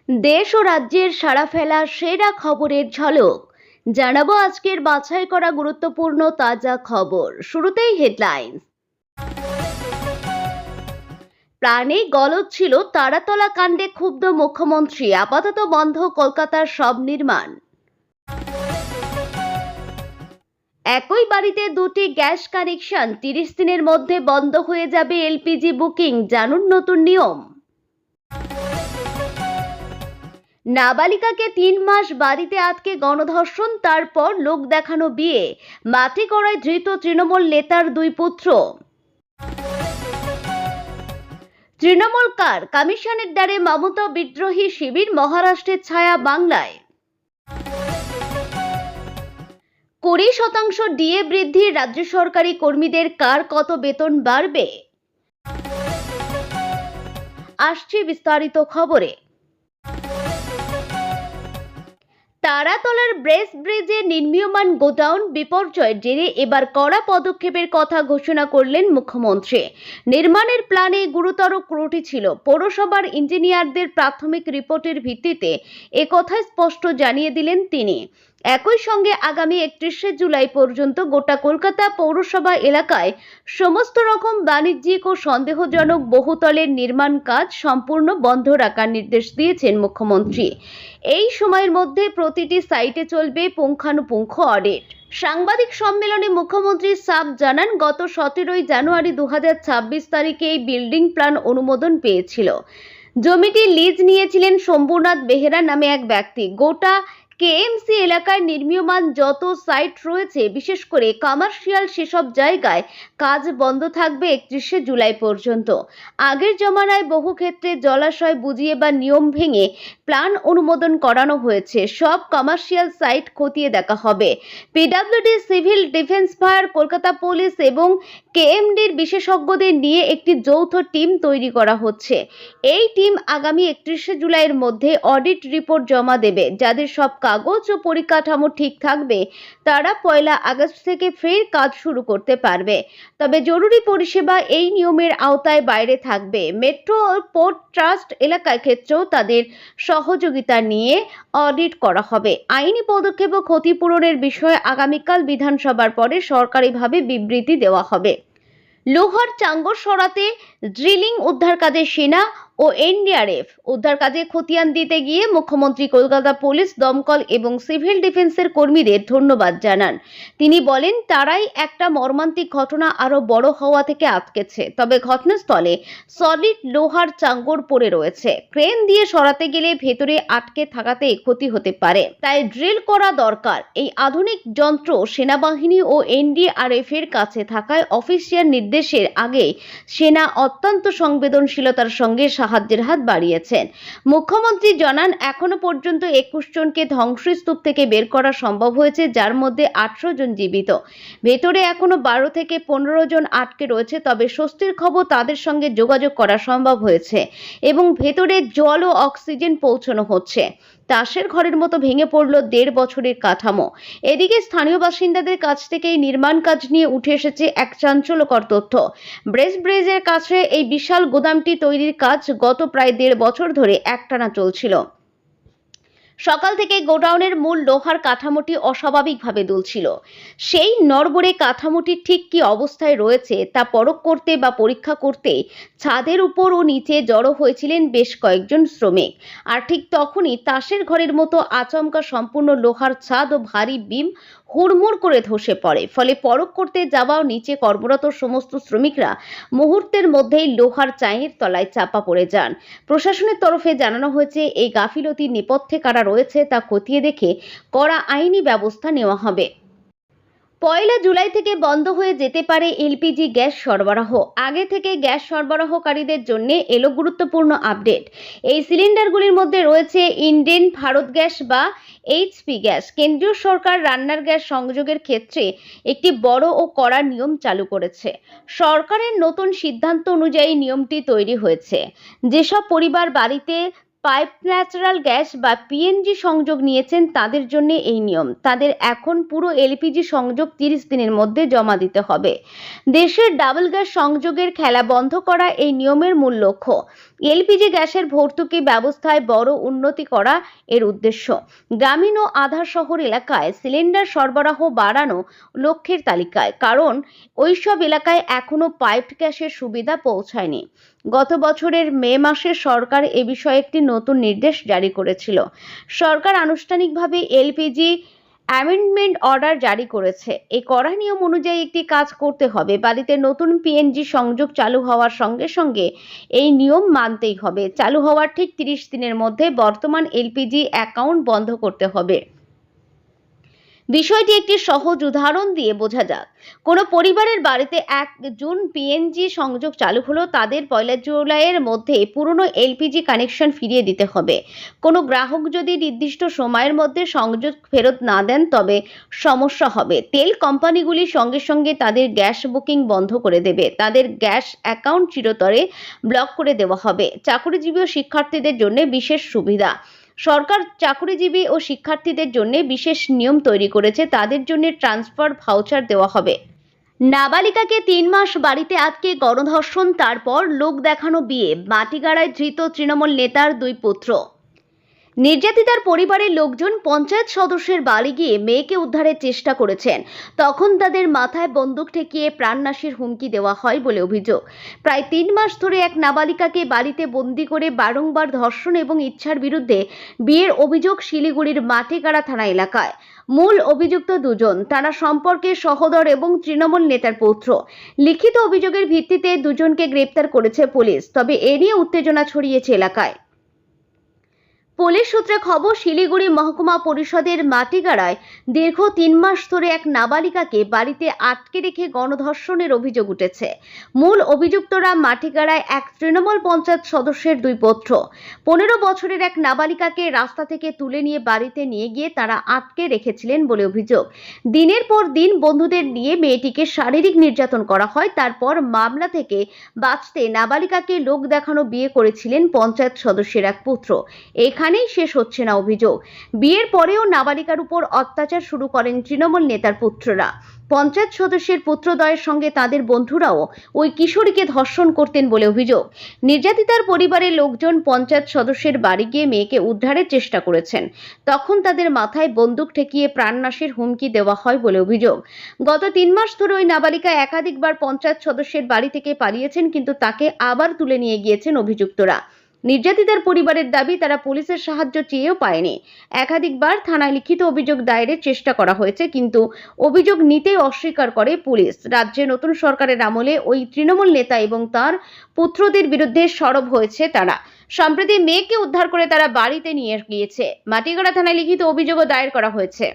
দেশ ও রাজ্যের সাড়া ফেলা সেরা খবরের ঝলক জানাবো আজকের বাছাই করা গুরুত্বপূর্ণ তাজা খবর। শুরুতেই হেডলাইন্স। প্রাণে গলদ ছিল তারাতলা কাণ্ডে ক্ষুব্ধ মুখ্যমন্ত্রী, আপাতত বন্ধ কলকাতার সব নির্মাণ। একই বাড়িতে দুটি গ্যাস কানেকশন, 30 দিনের মধ্যে বন্ধ হয়ে যাবে এলপিজি বুকিং, জানুন নতুন নিয়ম। নাবালিকাকে 3 মাস বাড়িতে আটকে গণধর্ষণ, তারপর লোক দেখানো বিয়ে, মাটি গড়ায় ধৃত তৃণমূল নেতার 2 পুত্র। তৃণমূল কার কমিশনের দ্বারে মমতা বিদ্রোহী শিবির, মহারাষ্ট্রের ছায়া বাংলায়। 20% ডিএ বৃদ্ধি, রাজ্য সরকারি কর্মীদের কার কত বেতন বাড়বে, আসছে বিস্তারিত খবরে। তারাতলার ব্রেস ব্রিজে নির্মীয়মান গোডাউন বিপর্যয়ের জেরে এবার কড়া পদক্ষেপের কথা ঘোষণা করলেন মুখ্যমন্ত্রী। নির্মাণের প্ল্যানে গুরুতর ত্রুটি ছিল। পৌরসভার ইঞ্জিনিয়ারদের প্রাথমিক রিপোর্টের ভিত্তিতে একথা স্পষ্ট জানিয়ে দিলেন তিনি। একই সঙ্গে আগামী 31শে জুলাই পর্যন্ত গোটা কলকাতা পৌরসভা এলাকায় সমস্ত রকম বাণিজ্যিক ও সন্দেহজনক বহুতলের নির্মাণ কাজ সম্পূর্ণ বন্ধ রাখার নির্দেশ দিয়েছেন মুখ্যমন্ত্রী। এই সময়ের মধ্যে প্রতিটি সাইটে চলবে পুঙ্খানুপুঙ্খ অডিট। সাংবাদিক সম্মেলনে মুখ্যমন্ত্রী সাফ জানান, গত 17 জানুয়ারি 2026 তারিখে এই বিল্ডিং প্ল্যান অনুমোদন পেয়েছিল। জমিটি লিজ নিয়েছিলেন শম্ভুনাথ বেহেরা নামে এক ব্যক্তি। গোটা কেএমসি এলাকায় নির্মীয়মান যত সাইট রয়েছে, বিশেষ করে কমার্শিয়াল, সেসব জায়গায় কাজ বন্ধ থাকবে 31শে জুলাই পর্যন্ত। আগের জমানায় বহু ক্ষেত্রে জলাশয় বুঝিয়ে বা নিয়ম ভেঙে প্ল্যান অনুমোদন করানো হয়েছে। সব কমার্শিয়াল সাইট খতিয়ে দেখা হবে। PWD, civil defence, fire, Kolkata police এবং কেএমডির বিশেষজ্ঞদের নিয়ে একটি যৌথ টিম তৈরি করা হচ্ছে। এই টিম আগামী 31শে জুলাইয়ের মধ্যে অডিট রিপোর্ট জমা দেবে। যাদের সব কাগজ ও পরিকাঠামো ঠিক থাকবে, তারা 1 আগস্ট থেকে ফের কাজ শুরু করতে পারবে। তবে জরুরি পরিষেবা এই নিয়মের আওতায় বাইরে থাকবে। মেট্রো ও পোর্ট ট্রাস্ট এলাকার ক্ষেত্রেও তাদের সহযোগিতা নিয়ে অডিট করা হবে। আইনি পদক্ষেপ ও ক্ষতিপূরণের বিষয়ে আগামীকাল বিধানসভার পরে সরকারিভাবে বিবৃতি দেওয়া হবে। লোহার চাঙ্গর সরাতে ড্রিলিং, উদ্ধার কাজে সেনা ও এনডিআরএফ। উদ্ধার কাজে খতিয়ান দিতে গিয়ে মুখ্যমন্ত্রী কলকাতা পুলিশ, দমকল এবং সিভিল ডিফেন্সের কর্মীদের ধন্যবাদ জানান। তিনি বলেন, তারাই একটা মর্মান্তিক ঘটনা আরো বড় হওয়া থেকে আটকেছে। তবে ঘটনাস্থলে সলিড লোহার চাঙ্গর পড়ে রয়েছে। ক্রেন দিয়ে সরাতে গেলে ভেতরে আটকে থাকাতে ক্ষতি হতে পারে, তাই ড্রিল করা দরকার। এই আধুনিক যন্ত্র সেনাবাহিনী ও এনডিআরএফ এর কাছে থাকায় অফিসিয়াল নির্দেশের আগে সেনা অত্যন্ত সংবেদনশীলতার সঙ্গে সাহায্যের হাত বাড়িয়েছেন। মুখ্যমন্ত্রী জানান, এখনো পর্যন্ত 21 জনকে ধ্বংসস্তূপ থেকে বের করা সম্ভব হয়েছে, যার মধ্যে 18 জন জীবিত। ভেতরে এখনো 12 থেকে 15 জন আটকে রয়েছে। তবে স্বস্তির খবর, তাদের সঙ্গে যোগাযোগ করা সম্ভব হয়েছে এবং ভেতরে জল ও অক্সিজেন পৌঁছানো হচ্ছে। তাসের ঘরের মতো ভেঙে পড়ল 1.5 বছরের কাঠামো। এদিকে স্থানীয় বাসিন্দাদের কাছ থেকে এই নির্মাণ কাজ নিয়ে উঠে এসেছে এক চাঞ্চল্যকর তথ্য। ব্রেস ব্রিজের কাছে এই বিশাল গোদামটি তৈরির কাজ গত প্রায় 1.5 বছর ধরে একটানা চলছিল। সকাল থেকে গোডাউনের মূল লোহার কাঠামোটি অস্বাভাবিকভাবে দুলছিল। সেই নড়বড়ে কাঠামোটি ঠিক কী অবস্থায় রয়েছে তা পরখ করতে বা পরীক্ষা করতে ছাদের উপর ও নিচে জড়ো হয়েছিলেন বেশ কয়েকজন শ্রমিক। আর ঠিক তখনই তাসের ঘরের মতো আচমকা সম্পূর্ণ লোহার ছাদ ও ভারী বিম হুড়মুড় করে ধসে পড়ে। ফলে পরখ করতে যাওয়া নিচে কর্মরত সমস্ত শ্রমিকরা মুহূর্তের মধ্যেই লোহার চাইয়ের তলায় চাপা পড়ে যান। প্রশাসনের তরফে জানানো হয়েছে, এই গাফিলতির নেপথ্যে কারা রয়েছে তা খতিয়ে দেখে কড়া আইনি ব্যবস্থা নেওয়া হবে। 1 জুলাই থেকে বন্ধ হয়ে যেতে পারে এলপিজি গ্যাস সরবরাহ। আগে থেকে গ্যাস সরবরাহকারীদের জন্য এলো গুরুত্বপূর্ণ আপডেট। এই সিলিন্ডারগুলির মধ্যে রয়েছে ইন্ডেন, ভারত গ্যাস বা এইচপি গ্যাস। কেন্দ্রীয় সরকার রান্নার গ্যাস সংযোগের ক্ষেত্রে একটি বড় ও কড়া নিয়ম চালু করেছে। সরকারের নতুন সিদ্ধান্ত অনুযায়ী নিয়মটি তৈরি হয়েছে। যেসব পরিবার বাড়িতে পাইপ ন্যাচারাল গ্যাস বা পিএনজি সংযোগ নিয়েছেন, তাদের জন্য এই নিয়ম। তাদের এখন পুরো এলপিজি সংযোগ 30 দিনের মধ্যে জমা দিতে হবে। দেশের ডাবল গ্যাস সংযোগের খেলা বন্ধ করা এই নিয়মের মূল লক্ষ্য। এলপিজি গ্যাসের ভর্তুকি ব্যবস্থায় বড় উন্নতি করা এর উদ্দেশ্য। গ্রামীণ ও আধা শহর এলাকায় সিলিন্ডার সরবরাহ বাড়ানো লক্ষ্যের তালিকায়, কারণ ওইসব এলাকায় এখনো পাইপড গ্যাসের সুবিধা পৌঁছায়নি। গত বছরের মে মাসে সরকার এ বিষয়ে একটি নতুন নির্দেশ জারি করেছিল। সরকার আনুষ্ঠানিকভাবে এলপিজি অ্যামেন্ডমেন্ট অর্ডার জারি করেছে। এই কড়া নিয়ম অনুযায়ী একটি কাজ করতে হবে। বাড়িতে নতুন পিএনজি সংযোগ চালু হওয়ার সঙ্গে সঙ্গে এই নিয়ম মানতেই হবে। চালু হওয়ার ঠিক 30 দিনের মধ্যে বর্তমান এলপিজি অ্যাকাউন্ট বন্ধ করতে হবে। বিষয়টি একটি সহজ উদাহরণ দিয়ে বোঝা যাক। কোনো পরিবারের বাড়িতে 1 জুন পিএনজি সংযোগ চালু হলো, তাদের 1 জুলাইয়ের মধ্যে পুরনো এলপিজি কানেকশন ফিরিয়ে দিতে হবে। কোনো গ্রাহক যদি নির্দিষ্ট সময়ের মধ্যে সংযোগ ফেরত না দেন তবে সমস্যা হবে। তেল কোম্পানিগুলি সঙ্গে সঙ্গে তাদের গ্যাস বুকিং বন্ধ করে দেবে। তাদের গ্যাস অ্যাকাউন্ট চিরতরে ব্লক করে দেওয়া হবে। চাকরিজীবী ও শিক্ষার্থীদের জন্য বিশেষ সুবিধা। সরকার চাকরিজীবী ও শিক্ষার্থীদের জন্য বিশেষ নিয়ম তৈরি করেছে। তাদের জন্য ট্রান্সফার ভাউচার দেওয়া হবে। নাবালিকাকে 3 মাস বাড়িতে আটকে গণধর্ষণ, তারপর লোক দেখানো বিয়ে। মাটিগাড়ায় ধৃত তৃণমূল নেতার 2 পুত্র। নির্যাতিতার পরিবারের লোকজন পঞ্চায়েত সদস্যের বাড়ি গিয়ে মেয়েকে উদ্ধারের চেষ্টা করেছেন। তখন তাদের মাথায় বন্দুক ঠেকিয়ে প্রাণনাশের হুমকি দেওয়া হয় বলে অভিযোগ। প্রায় 3 মাস ধরে এক নাবালিকাকে বাড়িতে বন্দি করে বারংবার ধর্ষণ এবং ইচ্ছার বিরুদ্ধে বিয়ের অভিযোগ শিলিগুড়ির মাটিগাড়া থানা এলাকায়। মূল অভিযুক্ত দুজন, তারা সম্পর্কে সহোদর এবং তৃণমূল নেতার পুত্র। লিখিত অভিযোগের ভিত্তিতে দুজনকে গ্রেপ্তার করেছে পুলিশ। তবে এ নিয়ে উত্তেজনা ছড়িয়েছে এলাকায়। পুলিশ সূত্রে খবর, শিলিগুড়ি মহকুমা পরিষদের মাটিগাড়ায় দীর্ঘ 3 মাস ধরে এক নাবালিকাকে বাড়িতে আটকে রেখে গণধর্ষণের অভিযোগ উঠেছে। মূল অভিযুক্তরা মাটিগাড়ায় এক তৃণমূল পঞ্চায়েত সদস্যের 2 পুত্র। 15 বছরের এক নাবালিকাকে রাস্তা থেকে তুলে নিয়ে বাড়িতে নিয়ে গিয়ে তারা আটকে রেখেছিলেন বলে অভিযোগ। দিনের পর দিন বন্ধুদের নিয়ে মেয়েটিকে শারীরিক নির্যাতন করা হয়। তারপর মামলা থেকে বাঁচতে নাবালিকাকে লোক দেখানো বিয়ে করেছিলেন পঞ্চায়েত সদস্যের এক পুত্র। এখানেই শেষ হচ্ছে না অভিযোগ। বিয়ের পরেও নাবালিকার উপর অত্যাচার শুরু করেন তৃণমূল নেতার পুত্ররা। পঞ্চায়েত সদস্যের পুত্রদ্বয়ের সঙ্গে তাদের বন্ধুরাও ওই কিশোরীকে ধর্ষণ করতেন বলে অভিযোগ। নির্যাতিতার পরিবারের লোকজন পঞ্চায়েত সদস্যের বাড়ি গিয়ে মেয়েকে উদ্ধারের চেষ্টা করেছেন। তখন তাদের মাথায় বন্দুক ঠেকিয়ে প্রাণনাশের হুমকি দেওয়া হয় বলে অভিযোগ। গত 3 মাস ধরে ওই নাবালিকা একাধিকবার পঞ্চায়েত সদস্যের বাড়ি থেকে পালিয়েছেন, কিন্তু তাকে আবার তুলে নিয়ে গিয়েছেন অভিযুক্তরা। নির্যাতিতার পরিবারের দাবি, তারা পুলিশের সাহায্য চেয়েও পায়নি। একাধিকবার থানায় লিখিত অভিযোগ দায়েরের চেষ্টা করা হয়েছে, কিন্তু অভিযোগ নিতে অস্বীকার করে পুলিশ। রাজ্যে নতুন সরকারের আমলে ওই তৃণমূল নেতা এবং তার পুত্রদের বিরুদ্ধে সরব হয়েছে তারা। সম্প্রতি মেয়েকে উদ্ধার করে তারা বাড়িতে নিয়ে গিয়েছে। মাটিগাড়া থানায় লিখিত অভিযোগও দায়ের করা হয়েছে।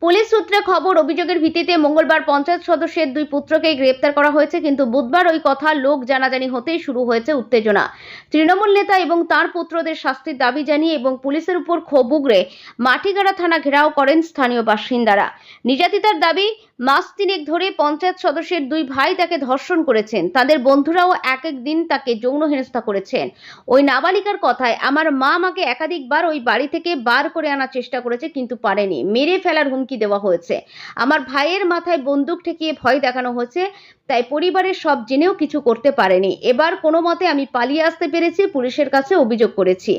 পুলিশ সূত্রে খবর, অভিযোগের ভিত্তিতে মঙ্গলবার পঞ্চায়েত সদস্যের 2 পুত্রকে গ্রেপ্তার করা হয়েছে, কিন্তু বুধবার ওই কথা লোক জানাজানি হতেই শুরু হয়েছে উত্তেজনা। তৃণমূল নেতা এবং তার পুত্রদের শাস্তির দাবি জানিয়ে এবং পুলিশের উপর ক্ষোভ উগরে মাটিগাড়া থানা ঘেরাও করেন স্থানীয় বাসিন্দারা। নির্যাতিতার দাবি, মাস 3 ধরে পঞ্চায়েত সদস্যের 2 ভাই তাকে ধর্ষণ করেছেন। তাদের বন্ধুরাও এক এক দিন তাকে যৌন হেনস্থা করেছেন। ওই নাবালিকার কথায়, আমার মা আমাকে একাধিকবার ওই বাড়ি থেকে বার করে আনার চেষ্টা করেছে, কিন্তু পারেনি। মেরে ফেলার হুমকি দেওয়া হয়েছে। আমার ভাইয়ের মাথায় বন্দুক ঠেকিয়ে ভয় দেখানো হয়েছে। তাই পরিবারের সব জেনেও কিছু করতে পারেনি। এবার কোনো মতে আমি পালিয়ে আসতে পেরেছি, পুলিশের কাছে অভিযোগ করেছি।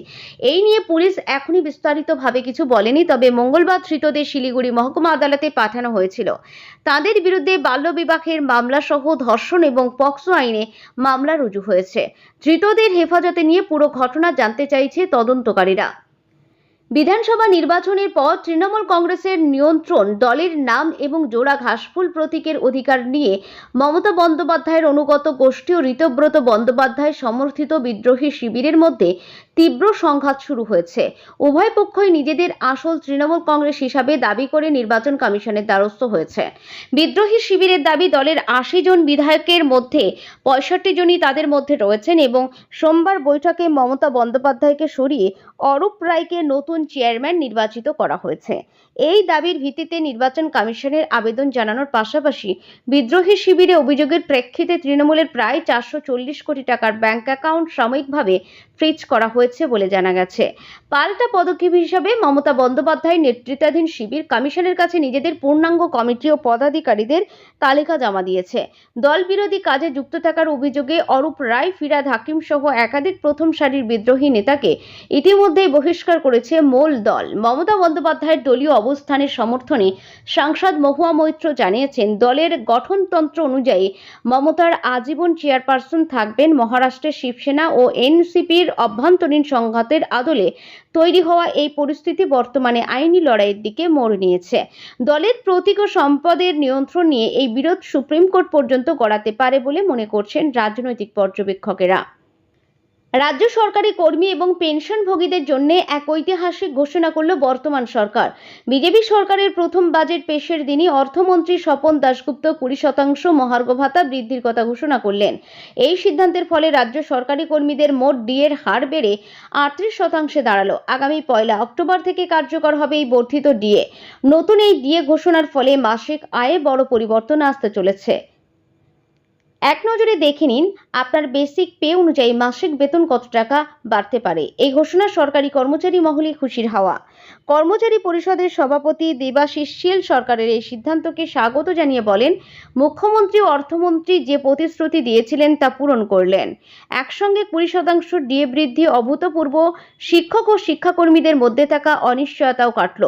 এই নিয়ে পুলিশ এখনই বিস্তারিতভাবে কিছু বলেনি। তবে মঙ্গলবার ধৃতদের শিলিগুড়ি মহকুমা আদালতে পাঠানো হয়েছিল। তাদের বিরুদ্ধে বাল্যবিবাহের মামলা সহ ধর্ষণ এবং পক্সো আইনে মামলা রুজু হয়েছে। ধৃতদের হেফাজতে নিয়ে পুরো ঘটনা জানতে চাইছে তদন্তকারীরা। বিধানসভা নির্বাচনের পর তৃণমূল কংগ্রেসের নিয়ন্ত্রণ দলের নাম এবং জোড়া ঘাসফুল প্রতীকের অধিকার নিয়ে মমতা বন্দ্যোপাধ্যায়ের অনুগত গোষ্ঠী ও ঋতব্রত বন্দ্যোপাধ্যায় সমর্থিত বিদ্রোহী শিবিরের মধ্যে তীব্র সংঘাত শুরু হয়েছে। উভয় পক্ষই নিজেদের আসল তৃণমূল কংগ্রেস হিসাবে দাবি করে নির্বাচন কমিশনের দ্বারস্থ হয়েছে। বিদ্রোহী শিবিরের দাবি, দলের 80 জন বিধায়কের মধ্যে 65 জনই তাদের মধ্যে রয়েছেন এবং সোমবার বৈঠকে মমতা বন্দ্যোপাধ্যায়কে সরিয়ে অরূপ রায়কে নতুন চেয়ারম্যান নির্বাচিত করা হয়েছে। এই দাবির ভিত্তিতে নির্বাচন কমিশনের আবেদন জানানোর পাশাপাশি বিদ্রোহী শিবিরে অভিযোগের প্রেক্ষিতে তৃণমূলের প্রায় 440 কোটি টাকার ব্যাংক অ্যাকাউন্ট সাময়িকভাবে ফ্রিজ করা হয়েছে বলে জানা গেছে। পাল্টা পদক্ষেপ হিসাবে মমতা বন্দ্যোপাধ্যায়ের নেতৃত্বাধীন শিবির কমিশনের কাছে নিজেদের পূর্ণাঙ্গ কমিটি ও পদাধিকারীদের তালিকা জমা দিয়েছে। দল বিরোধী কাজে যুক্ত থাকার অভিযোগে অরূপ রায়, ফিরাদ হাকিম সহ একাধিক প্রথম সারির বিদ্রোহী নেতাকে ইতিমধ্যেই বহিষ্কার করেছে মূল দল। মমতা বন্দ্যোপাধ্যায়ের দলীয় অবস্থানের সমর্থনে সাংসদ মহুয়া মৈত্র জানিয়েছেন, দলের গঠনতন্ত্র অনুযায়ী মমতার আজীবন চেয়ারপারসন থাকবেন। মহারাষ্ট্রের শিবসেনা ও এনসিপির অভ্যন্তরীণ সংঘাতের আদলে তৈরি হওয়া এই পরিস্থিতি বর্তমানে আইনি লড়াইয়ের দিকে মোড় নিয়েছে। দলের প্রতীক ও সম্পদের নিয়ন্ত্রণ নিয়ে এই বিরোধ সুপ্রিম কোর্ট পর্যন্ত গড়াতে পারে বলে মনে করছেন রাজনৈতিক পর্যবেক্ষকেরা। রাজ্য সরকারি কর্মী এবং পেনশনভোগীদের জন্য এক ঐতিহাসিক ঘোষণা করল বর্তমান সরকার। বিজেপি সরকারের প্রথম বাজেট পেশের দিনই অর্থমন্ত্রী স্বপন দাশগুপ্ত 20% মহার্ঘ ভাতা বৃদ্ধির কথা ঘোষণা করলেন। এই সিদ্ধান্তের ফলে রাজ্য সরকারি কর্মীদের মোট ডিএর হার বেড়ে 38% দাঁড়ালো। আগামী 1 অক্টোবর থেকে কার্যকর হবে এই বর্ধিত ডিএ। নতুন এই ডিএ ঘোষণার ফলে মাসিক আয়ে বড় পরিবর্তন আসতে চলেছে। এক নজরে দেখে নিন আপনার বেসিক পে অনুযায়ী মাসিক বেতন কত টাকা বাড়তে পারে। এই ঘোষণা সরকারি কর্মচারী মহলে খুশির হাওয়া। কর্মচারী পরিষদের সভাপতি দেবাশিস শীল সরকারের এই সিদ্ধান্তকে স্বাগত জানিয়ে বলেন, মুখ্যমন্ত্রী ও অর্থমন্ত্রী যে প্রতিশ্রুতি দিয়েছিলেন তা পূরণ করলেন। একসঙ্গে 20% ডিএ বৃদ্ধি অভূতপূর্ব। শিক্ষক ও শিক্ষাকর্মীদের মধ্যে থাকা অনিশ্চয়তাও কাটল।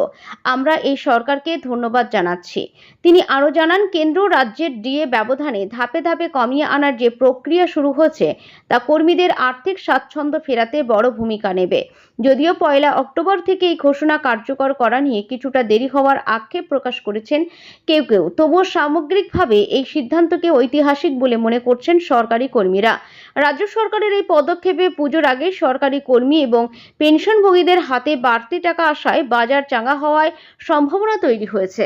আমরা এই সরকারকে ধন্যবাদ জানাচ্ছি। তিনি আরও জানান, কেন্দ্র রাজ্যের ডিএ ব্যবধানে ধাপে ধাপে কমিয়ে আনার যে প্রক্রিয়া শুরু হয়েছে তা কর্মীদের আর্থিক স্বাচ্ছন্দ্য ফেরাতে বড় ভূমিকা নেবে। যদিও 1 অক্টোবর থেকে এই ঘোষণা কার্যকর করা নিয়ে কিছুটা দেরি হওয়ার আক্ষেপ প্রকাশ করেছেন কেউ, তবুও সামগ্রিকভাবে এই সিদ্ধান্তকে ঐতিহাসিক বলে মনে করছেন সরকারি কর্মীরা। রাজ্য সরকারের এই পদক্ষেপে পুজোর আগে সরকারি কর্মী এবং পেনশনভোগীদের হাতে বাড়তি টাকা আসায় বাজার চাঙ্গা হওয়ার সম্ভাবনা তৈরি হয়েছে।